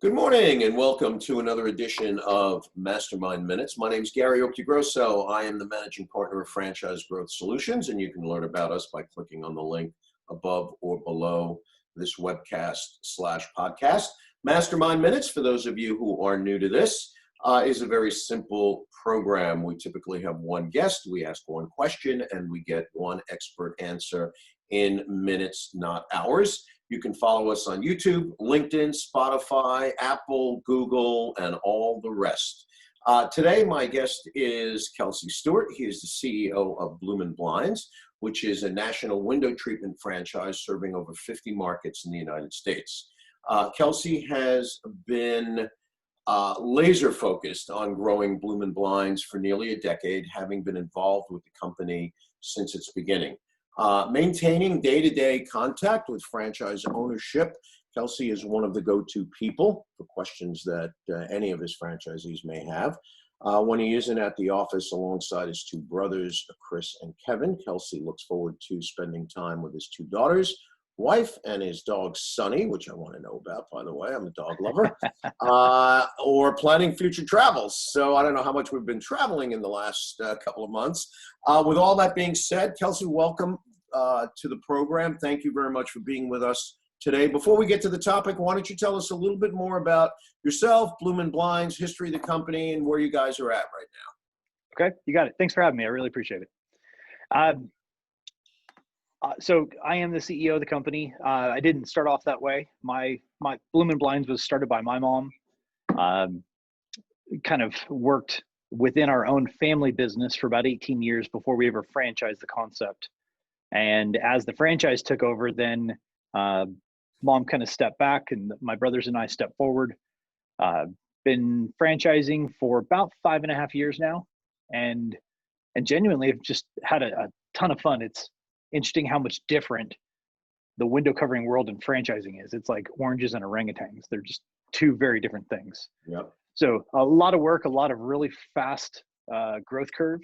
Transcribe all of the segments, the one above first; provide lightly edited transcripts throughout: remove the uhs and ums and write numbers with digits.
Good morning and welcome to another edition of MasterMind Minutes. My name is Gary Octagrosso. I am the Managing Partner of Franchise Growth Solutions, and you can learn about us by clicking on the link above or below this webcast/podcast. MasterMind Minutes, for those of you who are new to this, is a very simple program. We typically have one guest, we ask one question, and we get one expert answer in minutes, not hours. You can follow us on YouTube, LinkedIn, Spotify, Apple, Google, and all the rest. Today, my guest is Kelsey Stewart. He is the CEO of Bloomin Blinds, which is a national window treatment franchise serving over 50 markets in the United States. Kelsey has been laser focused on growing Bloomin Blinds for nearly a decade, having been involved with the company since its beginning. Maintaining day-to-day contact with franchise ownership, Kelsey is one of the go-to people for questions that any of his franchisees may have. When he isn't at the office alongside his two brothers, Kris and Kevin, Kelsey looks forward to spending time with his two daughters, wife, and his dog, Sunny, which I want to know about, by the way. I'm a dog lover, or planning future travels. So I don't know how much we've been traveling in the last couple of months. With all that being said, Kelsey, welcome to the program. Thank you very much for being with us today. Before we get to the topic, why don't you tell us a little bit more about yourself, Bloomin Blinds, history of the company, and where you guys are at right now. Okay, you got it. Thanks for having me. I really appreciate it. So I am the CEO of the company. I didn't start off that way. My Bloomin Blinds was started by my mom. Kind of worked within our own family business for about 18 years before we ever franchised the concept. And as the franchise took over, then mom kind of stepped back and my brothers and I stepped forward. Been franchising for about 5.5 years now, and genuinely have just had a ton of fun. It's interesting how much different the window covering world and franchising is. It's like oranges and orangutans. They're just two very different things. Yep. So a lot of work, a lot of really fast growth curve,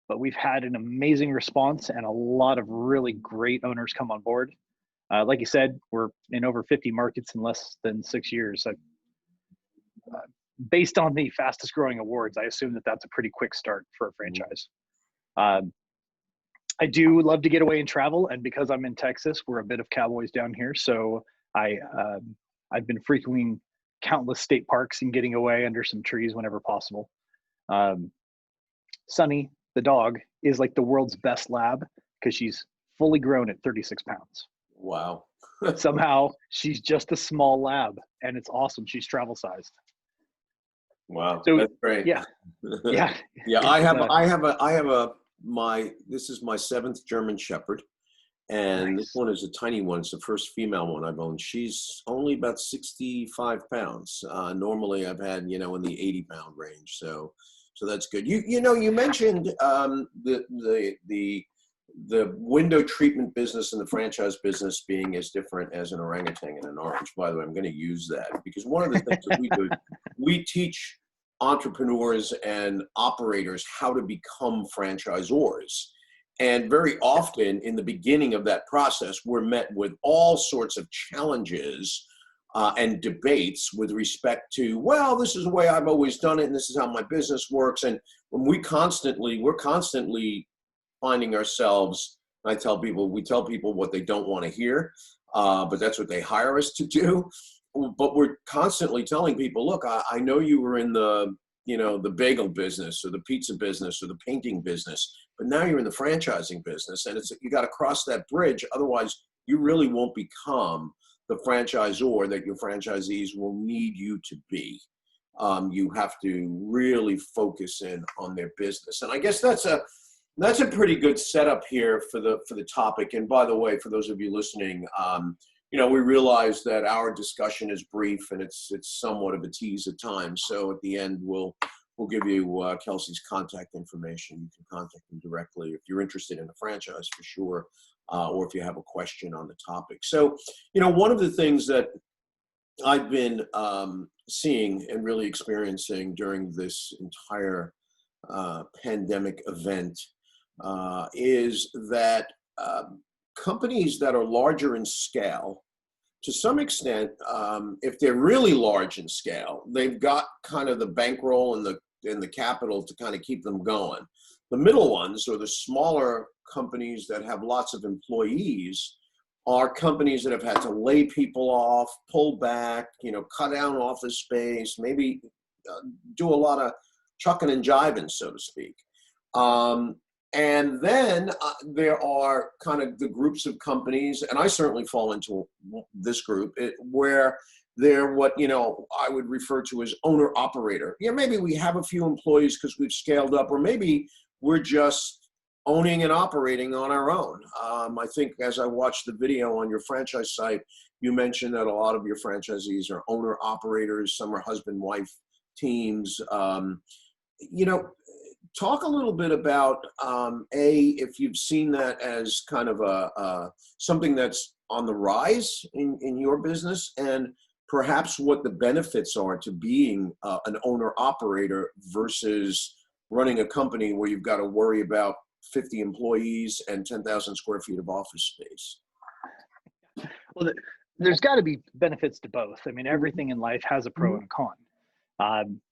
but we've had an amazing response and a lot of really great owners come on board. Like you said, we're in over 50 markets in less than 6 years. So, based on the fastest growing awards, I assume that that's a pretty quick start for a franchise. I do love to get away and travel, and because I'm in Texas, we're a bit of cowboys down here. So I've been frequenting countless state parks and getting away under some trees whenever possible. Sunny, the dog, is like the world's best lab because she's fully grown at 36 pounds. Wow. Somehow she's just a small lab, and it's awesome. She's travel sized. Wow, So, that's great. Yeah. Yeah. This is my 7th German Shepherd, and Nice. This one is a tiny one. It's the first female one I've owned. She's only about 65 pounds. Normally I've had, in the 80-pound range. So that's good. You mentioned the window treatment business and the franchise business being as different as an orangutan and an orange. By the way, I'm going to use that because one of the things that we do, we teach entrepreneurs and operators how to become franchisors. And very often in the beginning of that process, we're met with all sorts of challenges and debates with respect to, well, this is the way I've always done it, and this is how my business works. And when we're constantly finding ourselves, we tell people what they don't want to hear, but that's what they hire us to do. But we're constantly telling people, look, I know you were in the bagel business or the pizza business or the painting business, but now you're in the franchising business, and you got to cross that bridge. Otherwise, you really won't become the franchisor that your franchisees will need you to be. You have to really focus in on their business, and I guess that's a pretty good setup here for the topic. And by the way, for those of you listening, we realize that our discussion is brief and it's somewhat of a tease at times. So at the end, we'll give you Kelsey's contact information. You can contact him directly if you're interested in a franchise for sure, or if you have a question on the topic. So, one of the things that I've been seeing and really experiencing during this entire pandemic event is that companies that are larger in scale to some extent, if they're really large in scale, they've got kind of the bankroll and the capital to kind of keep them going. The middle ones, or the smaller companies that have lots of employees, are companies that have had to lay people off, pull back, cut down office space, maybe do a lot of chucking and jiving, so to speak. And then there are kind of the groups of companies, and I certainly fall into this group, where they're what, I would refer to as owner-operator. Maybe we have a few employees because we've scaled up, or maybe we're just owning and operating on our own. I think as I watched the video on your franchise site, you mentioned that a lot of your franchisees are owner-operators, some are husband-wife teams. Talk a little bit about, if you've seen that as kind of something that's on the rise in your business, and perhaps what the benefits are to being an owner-operator versus running a company where you've got to worry about 50 employees and 10,000 square feet of office space. Well, there's got to be benefits to both. I mean, everything in life has a pro and a con.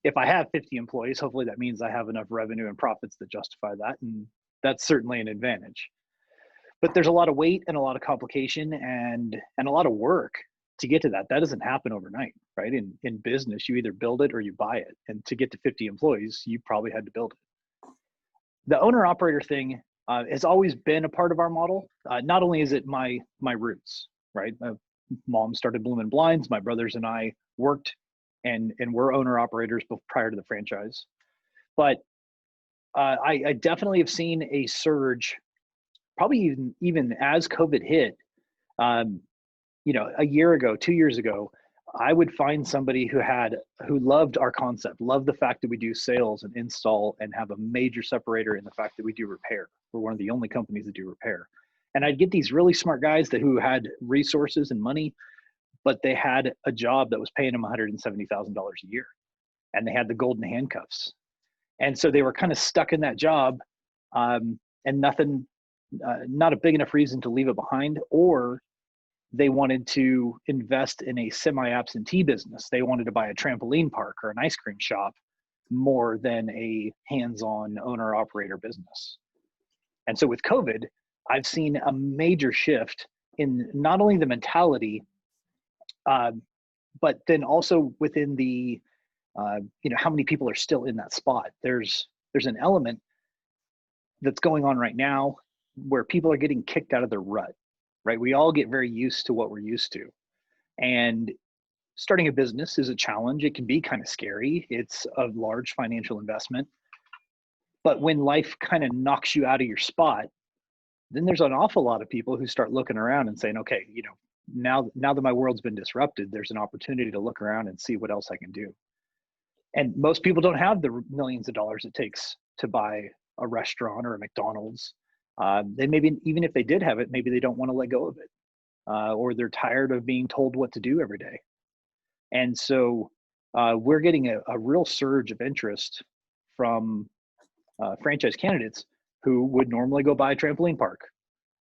If I have 50 employees, hopefully that means I have enough revenue and profits that justify that. And that's certainly an advantage. But there's a lot of weight and a lot of complication and a lot of work to get to that. That doesn't happen overnight, right? In business, you either build it or you buy it. And to get to 50 employees, you probably had to build it. The owner operator thing has always been a part of our model. Not only is it my roots, right? Mom started Bloomin Blinds. My brothers and I worked and we're owner operators prior to the franchise. But I definitely have seen a surge, probably even as COVID hit. A year ago, 2 years ago, I would find somebody who loved our concept, loved the fact that we do sales and install and have a major separator in the fact that we do repair. We're one of the only companies that do repair. And I'd get these really smart guys who had resources and money, but they had a job that was paying them $170,000 a year, and they had the golden handcuffs. And so they were kind of stuck in that job, and not a big enough reason to leave it behind, or they wanted to invest in a semi-absentee business. They wanted to buy a trampoline park or an ice cream shop more than a hands-on owner-operator business. And so with COVID, I've seen a major shift in not only the mentality, but then also within the, how many people are still in that spot. There's an element that's going on right now where people are getting kicked out of their rut, right? We all get very used to what we're used to. And starting a business is a challenge. It can be kind of scary. It's a large financial investment. But when life kind of knocks you out of your spot, then there's an awful lot of people who start looking around and saying, okay, now that my world's been disrupted, there's an opportunity to look around and see what else I can do. And most people don't have the millions of dollars it takes to buy a restaurant or a McDonald's. They maybe, even if they did have it, maybe they don't want to let go of it, or they're tired of being told what to do every day. And so we're getting a real surge of interest from franchise candidates who would normally go buy a trampoline park,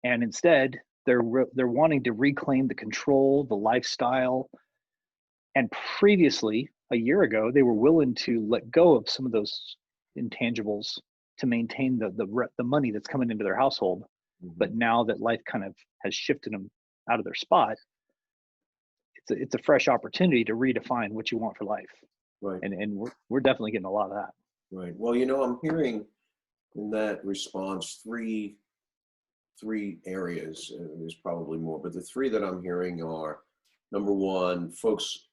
and instead they're wanting to reclaim the control, the lifestyle. And previously, a year ago, they were willing to let go of some of those intangibles to maintain the money that's coming into their household. Mm-hmm. But now that life kind of has shifted them out of their spot, it's a fresh opportunity to redefine what you want for life. Right. And we're definitely getting a lot of that. Right. Well, I'm hearing in that response three areas. There's probably more, but the three that I'm hearing are, number one, folks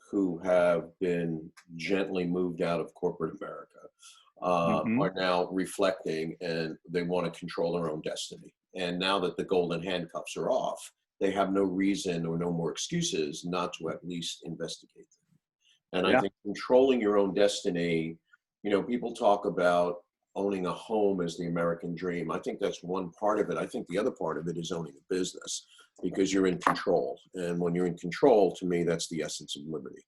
who have been gently moved out of corporate America are now reflecting, and they want to control their own destiny. And now that the golden handcuffs are off, they have no reason or no more excuses not to at least investigate them. And I think controlling your own destiny, people talk about owning a home as the American dream. I think that's one part of it. I think the other part of it is owning a business, because you're in control. And when you're in control, to me, that's the essence of liberty.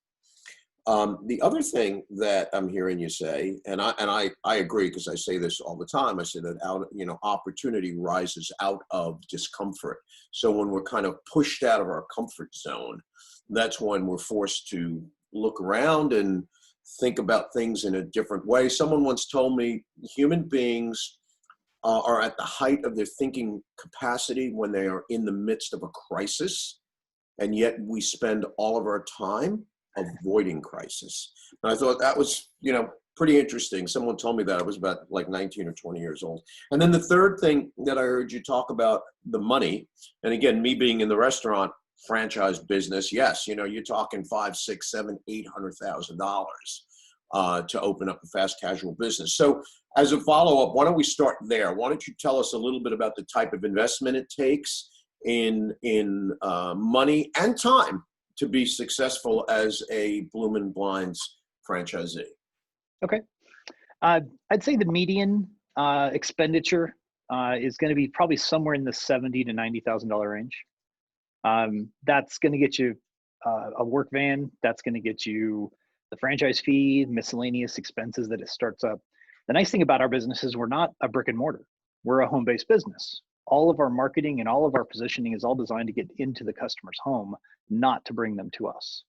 The other thing that I'm hearing you say, and I agree, because I say this all the time. I say that opportunity rises out of discomfort. So when we're kind of pushed out of our comfort zone, that's when we're forced to look around and think about things in a different way. Someone once told me human beings are at the height of their thinking capacity when they are in the midst of a crisis, and yet we spend all of our time avoiding crisis. And I thought that was, pretty interesting. Someone told me that. I was about like 19 or 20 years old. And then the third thing that I heard you talk about, the money, and again, me being in the restaurant franchise business, yes, you're talking $5, $6, $7, $800,000 to open up a fast casual business. So as a follow-up, why don't we start there? Why don't you tell us a little bit about the type of investment it takes in money and time to be successful as a Bloomin Blinds franchisee? Okay. I'd say the median expenditure is going to be probably somewhere in the $70,000 to $90,000 range. That's going to get you a work van. That's going to get you the franchise fee, miscellaneous expenses that it starts up. The nice thing about our business is we're not a brick and mortar. We're a home-based business. All of our marketing and all of our positioning is all designed to get into the customer's home, not to bring them to us.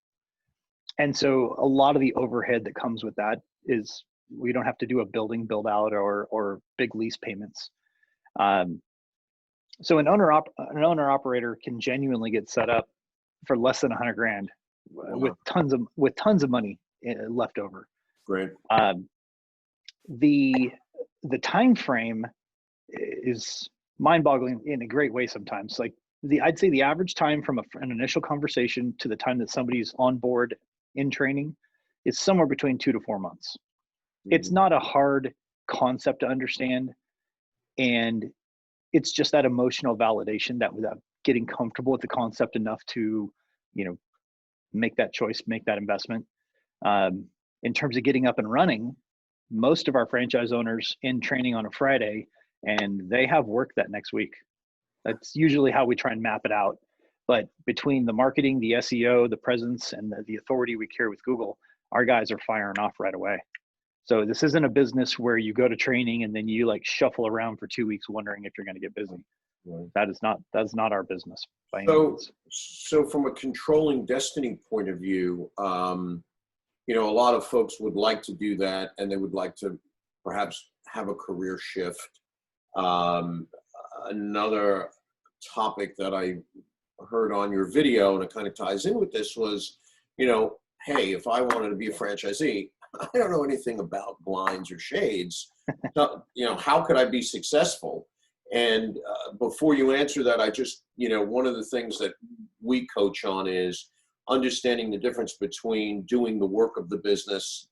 And so a lot of the overhead that comes with that is we don't have to do a building build out or big lease payments. So an owner operator can genuinely get set up for less than $100,000 with tons of money left over. Great. The time frame is mind-boggling in a great way sometimes. Like I'd say the average time from an initial conversation to the time that somebody's on board in training is somewhere between 2 to 4 months. Mm-hmm. It's not a hard concept to understand, and it's just that emotional validation that without getting comfortable with the concept enough to, make that choice, make that investment. In terms of getting up and running, most of our franchise owners in training on a Friday, and they have work that next week. That's usually how we try and map it out. But between the marketing, the SEO, the presence, and the authority we carry with Google, our guys are firing off right away. So this isn't a business where you go to training and then you shuffle around for 2 weeks wondering if you're going to get busy. Right. That's not our business by any means. So from a controlling destiny point of view, a lot of folks would like to do that, and they would like to perhaps have a career shift. Another topic that I heard on your video, and it kind of ties in with this, was, hey, if I wanted to be a franchisee, I don't know anything about blinds or shades. So, how could I be successful? And before you answer that, I just, one of the things that we coach on is understanding the difference between doing the work of the business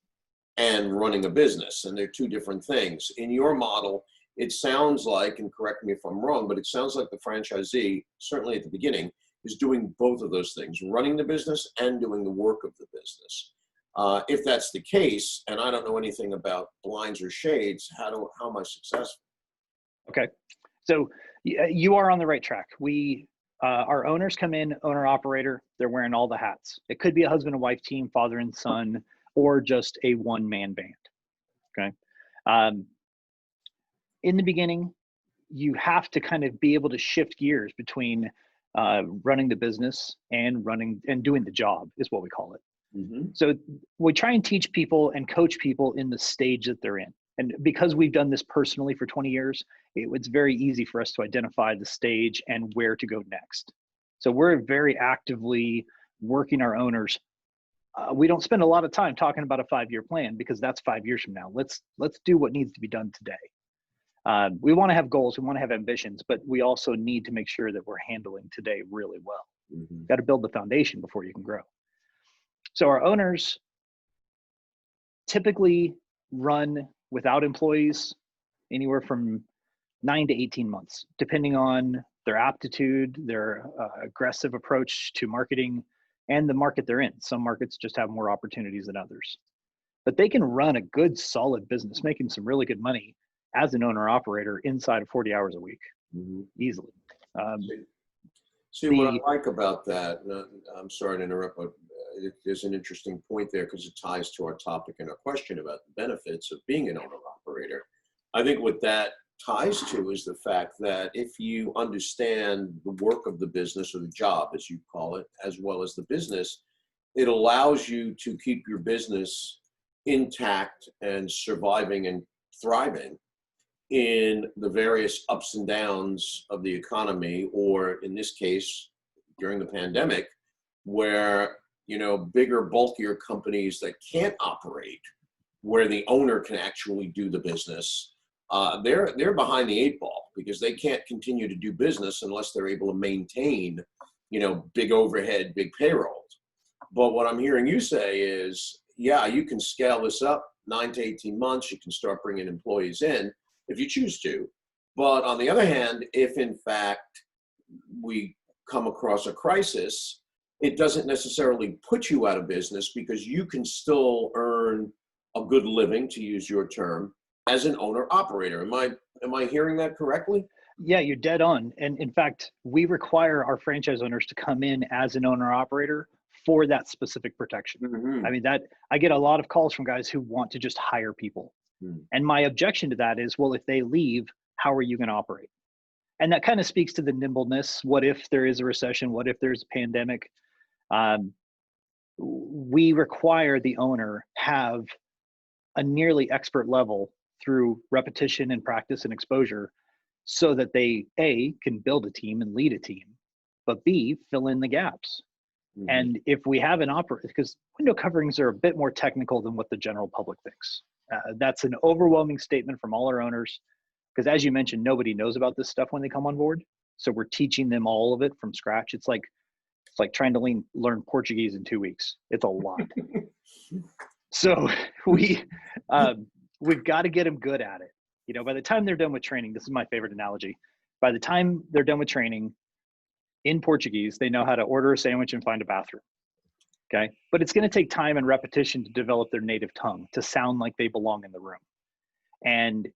and running a business. And they're two different things. In your model, it sounds like, and correct me if I'm wrong, but it sounds like the franchisee, certainly at the beginning, is doing both of those things, running the business and doing the work of the business. If that's the case, and I don't know anything about blinds or shades, how am I successful? Okay, so you are on the right track. Our owners come in, owner operator, they're wearing all the hats. It could be a husband and wife team, father and son, or just a one-man band. Okay. In the beginning, you have to kind of be able to shift gears between running the business and doing the job, is what we call it. Mm-hmm. So we try and teach people and coach people in the stage that they're in. And because we've done this personally for 20 years, it's very easy for us to identify the stage and where to go next. So we're very actively working our owners. We don't spend a lot of time talking about a 5-year plan, because that's 5 years from now. Let's do what needs to be done today. We want to have goals, we want to have ambitions, but we also need to make sure that we're handling today really well. Mm-hmm. Got to build the foundation before you can grow. So our owners typically run without employees anywhere from 9 to 18 months, depending on their aptitude, their aggressive approach to marketing, and the market they're in. Some markets just have more opportunities than others. But they can run a good, solid business, making some really good money as an owner-operator inside of 40 hours a week, mm-hmm. easily. See what I like about that, I'm sorry to interrupt, but there's an interesting point there because it ties to our topic and our question about the benefits of being an owner operator. I think what that ties to is the fact that if you understand the work of the business, or the job as you call it, as well as the business, it allows you to keep your business intact and surviving and thriving in the various ups and downs of the economy, or in this case, during the pandemic, where, bigger, bulkier companies that can't operate, where the owner can actually do the business, they're behind the eight ball because they can't continue to do business unless they're able to maintain, big overhead, big payrolls. But what I'm hearing you say is, yeah, you can scale this up 9 to 18 months. You can start bringing employees in if you choose to. But on the other hand, if in fact we come across a crisis, it doesn't necessarily put you out of business because you can still earn a good living, to use your term, as an owner operator. Am I hearing that correctly? Yeah, you're dead on. And in fact, we require our franchise owners to come in as an owner operator for that specific protection. Mm-hmm. I mean, I get a lot of calls from guys who want to just hire people. And my objection to that is, well, if they leave, how are you going to operate? And that kind of speaks to the nimbleness. What if there is a recession? What if there's a pandemic? We require the owner have a nearly expert level through repetition and practice and exposure, so that they, A, can build a team and lead a team, but B, fill in the gaps. Mm-hmm. And if we have an operator, because window coverings are a bit more technical than what the general public thinks. That's an overwhelming statement from all our owners, because as you mentioned, nobody knows about this stuff when they come on board. So we're teaching them all of it from scratch. It's like trying to learn Portuguese in 2 weeks. It's a lot. So we've got to get them good at it. By the time they're done with training, this is my favorite analogy. By the time they're done with training in Portuguese, they know how to order a sandwich and find a bathroom. Okay. But it's going to take time and repetition to develop their native tongue to sound like they belong in the room. And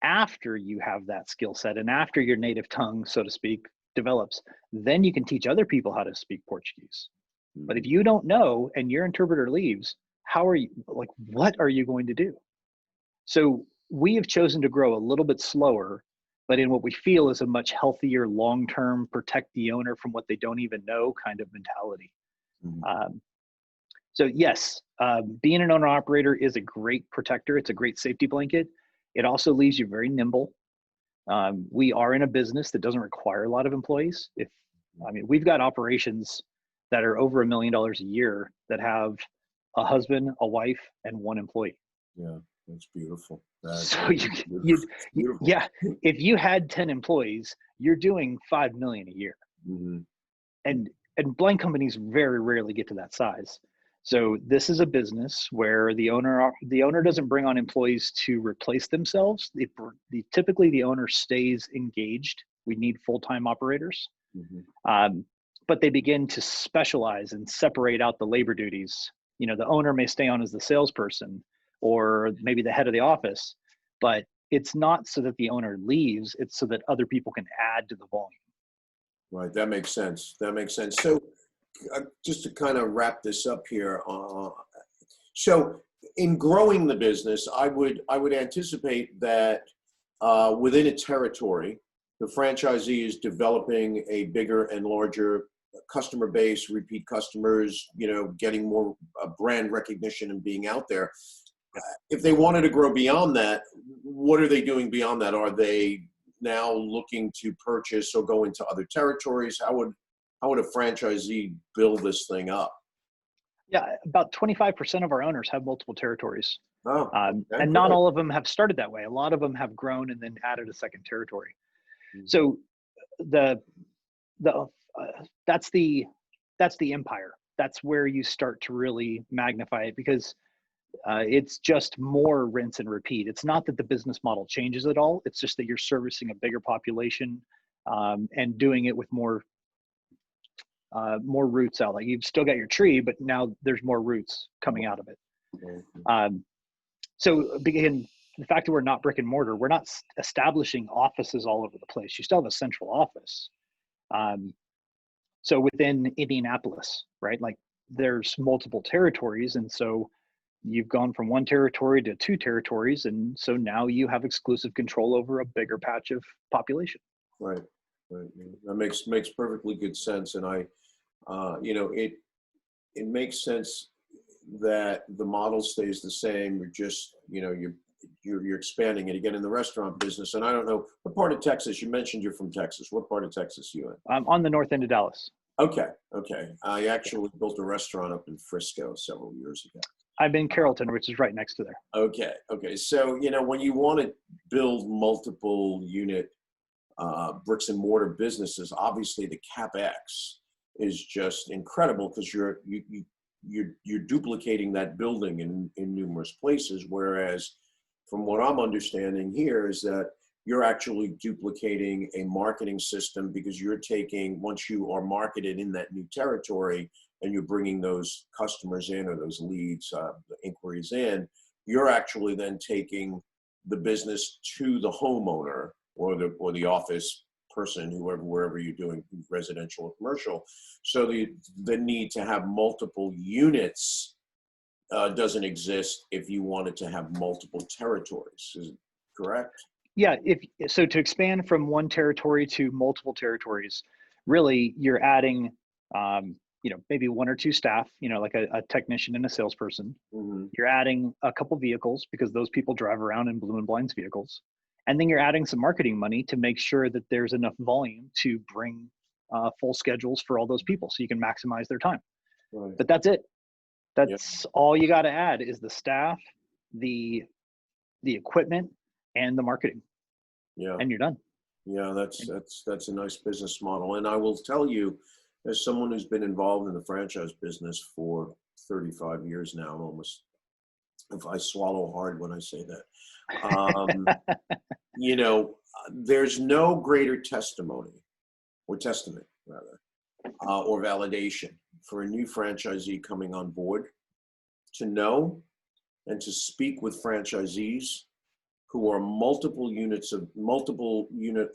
after you have that skill set and after your native tongue, so to speak, develops, then you can teach other people how to speak Portuguese. But if you don't know and your interpreter leaves, what are you going to do? So we have chosen to grow a little bit slower, but in what we feel is a much healthier, long-term, protect the owner from what they don't even know kind of mentality. Mm-hmm. So yes, being an owner operator is a great protector. It's a great safety blanket. It also leaves you very nimble. We are in a business that doesn't require a lot of employees. We've got operations that are over $1 million a year that have a husband, a wife, and one employee. Yeah, that's beautiful. Yeah, if you had 10 employees, you're doing $5 million a year. Mm-hmm. And blind companies very rarely get to that size. So this is a business where the owner doesn't bring on employees to replace themselves. Typically, the owner stays engaged. We need full-time operators. Mm-hmm. But they begin to specialize and separate out the labor duties. The owner may stay on as the salesperson or maybe the head of the office, but it's not so that the owner leaves. It's so that other people can add to the volume. Right. That makes sense. So just to kind of wrap this up here. So in growing the business, I would anticipate that within a territory, the franchisee is developing a bigger and larger customer base, repeat customers, getting more brand recognition and being out there. If they wanted to grow beyond that, what are they doing beyond that? Are they now looking to purchase or go into other territories? How would a franchisee build this thing up? Yeah, about 25% of our owners have multiple territories. Oh, and not all of them have started that way. A lot of them have grown and then added a second territory. Mm-hmm. So that's the empire. That's where you start to really magnify it, because it's just more rinse and repeat. It's not that the business model changes at all. It's just that you're servicing a bigger population and doing it with more roots out. Like, you've still got your tree, but now there's more roots coming out of it. Mm-hmm. So again, the fact that we're not brick and mortar, we're not establishing offices all over the place. You still have a central office. So within Indianapolis, right? Like there's multiple territories. And so you've gone from one territory to two territories. And so now you have exclusive control over a bigger patch of population. Right. Right. That makes perfectly good sense. And it makes sense that the model stays the same. You're just, you're expanding it again in the restaurant business. And I don't know what part of Texas. You mentioned you're from Texas. What part of Texas are you in? I'm on the north end of Dallas. Okay. I actually built a restaurant up in Frisco several years ago. I'm in Carrollton, which is right next to there. Okay. So, when you want to build multiple unit bricks and mortar businesses, obviously the CapEx is just incredible because you're duplicating that building in numerous places. Whereas from what I'm understanding here is that you're actually duplicating a marketing system, because you're taking, once you are marketed in that new territory and you're bringing those customers in, or those leads, the inquiries in, you're actually then taking the business to the homeowner or the office person, wherever you're doing residential or commercial. So the need to have multiple units doesn't exist if you wanted to have multiple territories. Is it correct? Yeah. So to expand from one territory to multiple territories, really you're adding, maybe one or two staff, like a technician and a salesperson. Mm-hmm. You're adding a couple vehicles, because those people drive around in Bloomin Blinds vehicles. And then you're adding some marketing money to make sure that there's enough volume to bring full schedules for all those people, so you can maximize their time. Right. But that's it. That's all you got to add is the staff, the equipment, and the marketing. Yeah. And you're done. Yeah, that's a nice business model. And I will tell you, as someone who's been involved in the franchise business for 35 years now, almost, if I swallow hard when I say that, there's no greater testament or validation for a new franchisee coming on board to know and to speak with franchisees who are multiple unit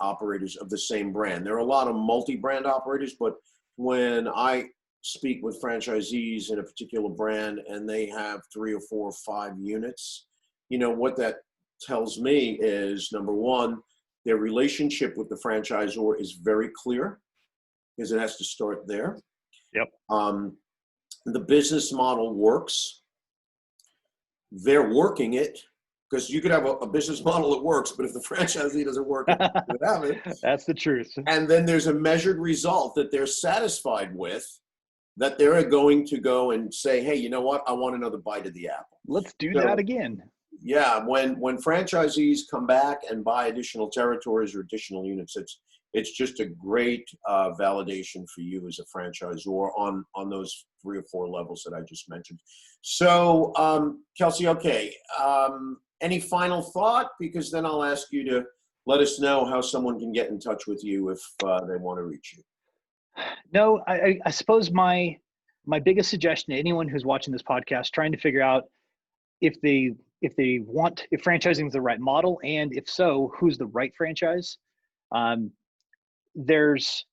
operators of the same brand. There are a lot of multi-brand operators, but when I speak with franchisees in a particular brand and they have 3 or 4 or 5 units, what that tells me is, number one, their relationship with the franchisor is very clear, because it has to start there. Yep. The business model works. They're working it, because you could have a business model that works, but if the franchisee doesn't work, you would have it. That's the truth. And then there's a measured result that they're satisfied with, that they're going to go and say, hey, you know what? I want another bite of the apple. Let's do that again. Yeah, when franchisees come back and buy additional territories or additional units, it's just a great validation for you as a franchisor on those 3 or 4 levels that I just mentioned. So, Kelsey, okay, any final thought? Because then I'll ask you to let us know how someone can get in touch with you if they want to reach you. No, I suppose my biggest suggestion to anyone who's watching this podcast, trying to figure out if franchising is the right model, and if so, who's the right franchise. There's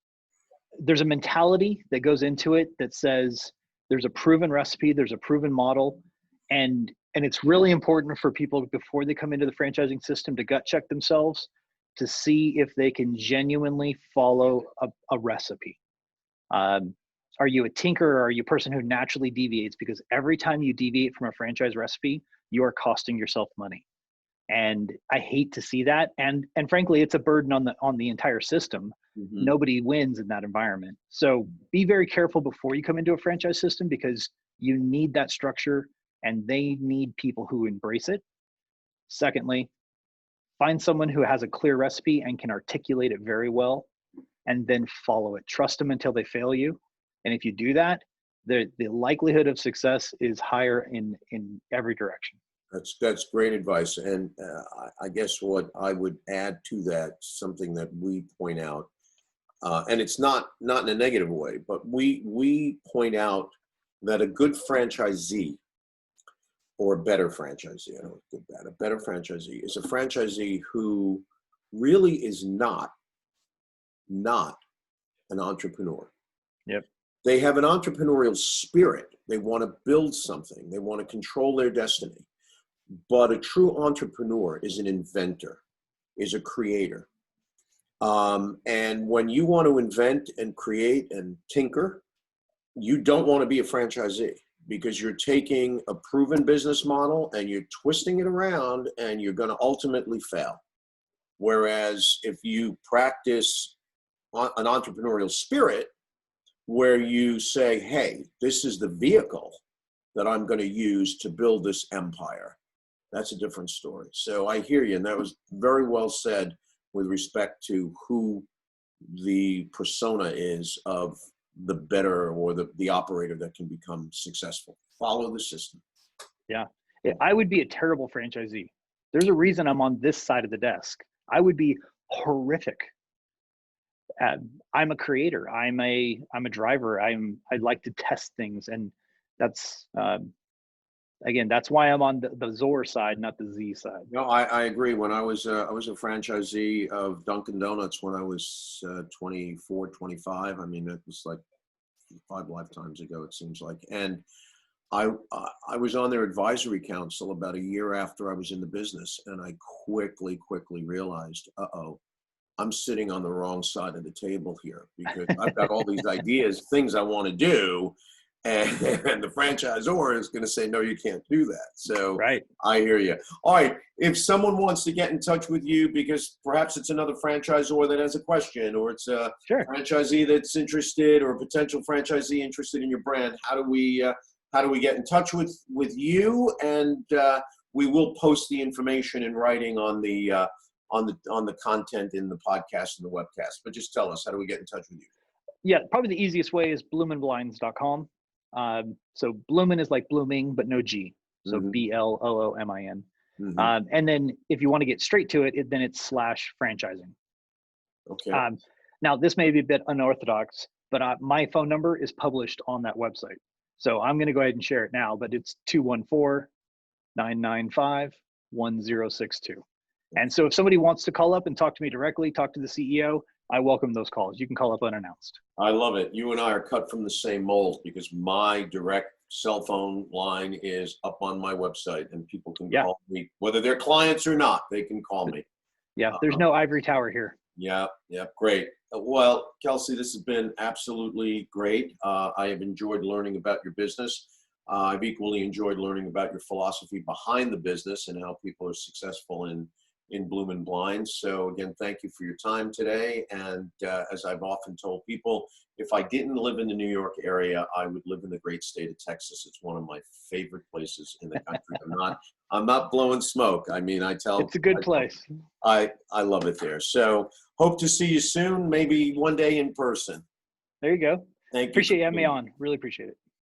a mentality that goes into it that says there's a proven recipe, there's a proven model, and it's really important for people before they come into the franchising system to gut check themselves to see if they can genuinely follow a recipe. Are you a tinker, or are you a person who naturally deviates? Because every time you deviate from a franchise recipe, you are costing yourself money. And I hate to see that. And frankly, it's a burden on the entire system. Mm-hmm. Nobody wins in that environment. So be very careful before you come into a franchise system, because you need that structure and they need people who embrace it. Secondly, find someone who has a clear recipe and can articulate it very well, and then follow it. Trust them until they fail you. And if you do that, the likelihood of success is higher in every direction. That's great advice. And I guess what I would add to that, something that we point out, and it's not in a negative way, but we point out that a good franchisee, or a better franchisee, I don't know, good, bad, a better franchisee is a franchisee who really is not an entrepreneur. Yep. They have an entrepreneurial spirit. They want to build something. They want to control their destiny. But a true entrepreneur is an inventor, is a creator. And when you want to invent and create and tinker, you don't want to be a franchisee, because you're taking a proven business model and you're twisting it around, and you're going to ultimately fail. Whereas if you practice an entrepreneurial spirit, where you say, hey, this is the vehicle that I'm going to use to build this empire, that's a different story. So I hear you, and that was very well said with respect to who the persona is of the better, or the operator that can become successful. Follow the system. Yeah. I would be a terrible franchisee. There's a reason I'm on this side of the desk. I would be horrific. I'm a creator. I'm a driver. I like to test things, and that's again, that's why I'm on the Zor side, not the Z side. No, I agree. When I was a franchisee of Dunkin' Donuts when I was 24, 25. I mean, it was like 5 lifetimes ago, it seems like. And I was on their advisory council about a year after I was in the business, and I quickly realized, I'm sitting on the wrong side of the table here, because I've got all these ideas, things I want to do, and the franchisor is going to say, no, you can't do that. So right. I hear you. All right. If someone wants to get in touch with you, because perhaps it's another franchisor that has a question, or it's a franchisee that's interested, or a potential franchisee interested in your brand, how do we get in touch with you? And we will post the information in writing on the content in the podcast and the webcast. But just tell us, how do we get in touch with you? Yeah, probably the easiest way is bloominblinds.com. So Bloomin is like blooming, but no G. So BLOOMIN. And then if you want to get straight to it, then it's /franchising. Okay. Now this may be a bit unorthodox, but my phone number is published on that website. So I'm going to go ahead and share it now, but it's 214-995-1062. And so if somebody wants to call up and talk to me directly, talk to the CEO, I welcome those calls. You can call up unannounced. I love it. You and I are cut from the same mold, because my direct cell phone line is up on my website, and people can call me, whether they're clients or not, they can call me. Yeah, there's no ivory tower here. Yeah, great. Well, Kelsey, this has been absolutely great. I have enjoyed learning about your business. I've equally enjoyed learning about your philosophy behind the business and how people are successful in Bloomin Blinds. So again, thank you for your time today. And as I've often told people, if I didn't live in the New York area, I would live in the great state of Texas. It's one of my favorite places in the country. I'm not blowing smoke. I mean, it's a good place. I love it there. So hope to see you soon, maybe one day in person. There you go. Thank you. Appreciate you having me on. Really appreciate it.